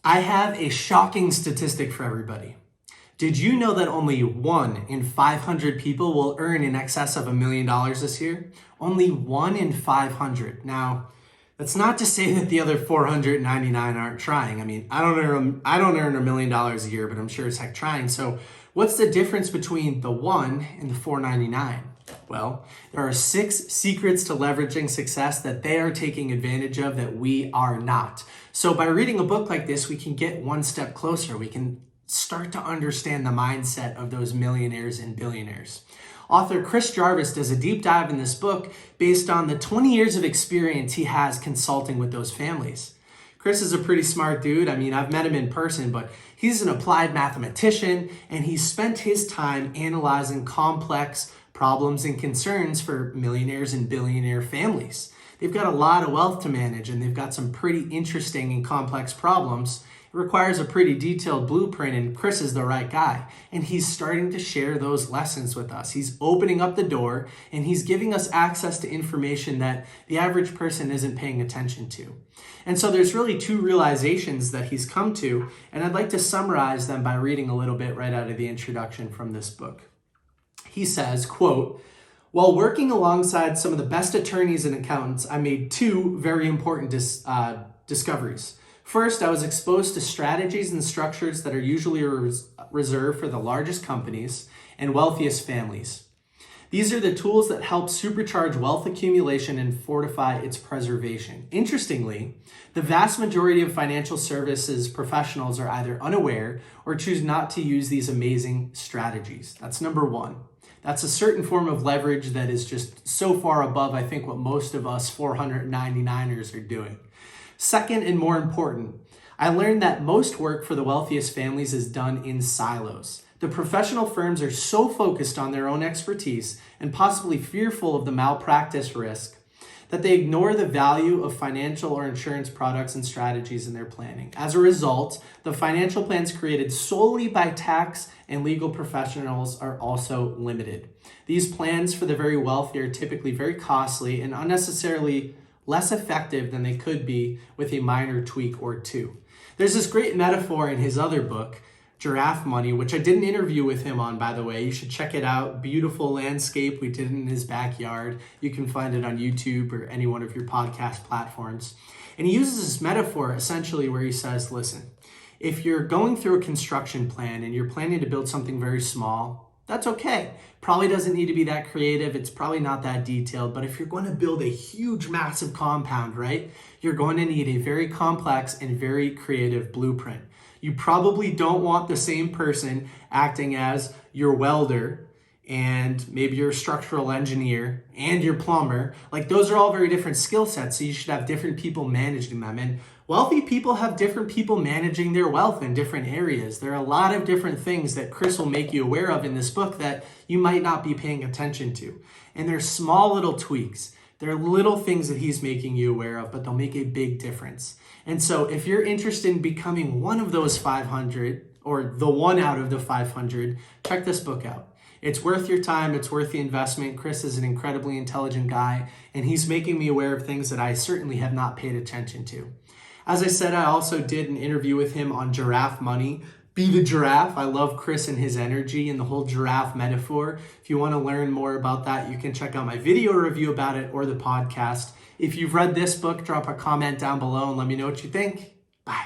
I have a shocking statistic for everybody. Did you know that only 1 in 500 people will earn in excess of $1 million this year? Only 1 in 500. Now, that's not to say that the other 499 aren't trying. I mean, I don't earn $1 million a year, but I'm sure as heck trying. So what's the difference between the 1 and the 499? Well, there are 6 secrets to leveraging success that they are taking advantage of that we are not. So by reading a book like this, we can get one step closer. We can start to understand the mindset of those millionaires and billionaires. Author Chris Jarvis does a deep dive in this book based on the 20 years of experience he has consulting with those families. Chris is a pretty smart dude. I mean, I've met him in person, but he's an applied mathematician, and he's spent his time analyzing complex problems and concerns for millionaires and billionaire families. They've got a lot of wealth to manage, and they've got some pretty interesting and complex problems. It requires a pretty detailed blueprint, and Chris is the right guy. And he's starting to share those lessons with us. He's opening up the door, and he's giving us access to information that the average person isn't paying attention to. And so there's really 2 realizations that he's come to, and I'd like to summarize them by reading a little bit right out of the introduction from this book. He says, quote, "While working alongside some of the best attorneys and accountants, I made 2 very important discoveries. First, I was exposed to strategies and structures that are usually reserved for the largest companies and wealthiest families. These are the tools that help supercharge wealth accumulation and fortify its preservation. Interestingly, the vast majority of financial services professionals are either unaware or choose not to use these amazing strategies." That's number 1. That's a certain form of leverage that is just so far above, I think, what most of us 499ers are doing. Second, and more important, I learned that most work for the wealthiest families is done in silos. The professional firms are so focused on their own expertise and possibly fearful of the malpractice risk that they ignore the value of financial or insurance products and strategies in their planning. As a result, the financial plans created solely by tax and legal professionals are also limited. These plans for the very wealthy are typically very costly and unnecessarily less effective than they could be with a minor tweak or 2. There's this great metaphor in his other book, Giraffe Money, which I did an interview with him on, by the way. You should check it out. Beautiful landscape. We did it in his backyard. You can find it on YouTube or any one of your podcast platforms. And he uses this metaphor essentially where he says, listen, if you're going through a construction plan and you're planning to build something very small, that's okay. Probably doesn't need to be that creative. It's probably not that detailed. But if you're going to build a huge, massive compound, right, you're going to need a very complex and very creative blueprint. You probably don't want the same person acting as your welder and maybe your structural engineer and your plumber. Like, those are all very different skill sets. So you should have different people managing them. And wealthy people have different people managing their wealth in different areas. There are a lot of different things that Chris will make you aware of in this book that you might not be paying attention to. And they're small little tweaks. They're little things that he's making you aware of, but they'll make a big difference. And so if you're interested in becoming one of those 500 or the one out of the 500, check this book out. It's worth your time. It's worth the investment. Chris is an incredibly intelligent guy, and he's making me aware of things that I certainly have not paid attention to. As I said, I also did an interview with him on Giraffe Money. Be the giraffe. I love Chris and his energy and the whole giraffe metaphor. If you want to learn more about that, you can check out my video review about it or the podcast. If you've read this book, drop a comment down below and let me know what you think. Bye.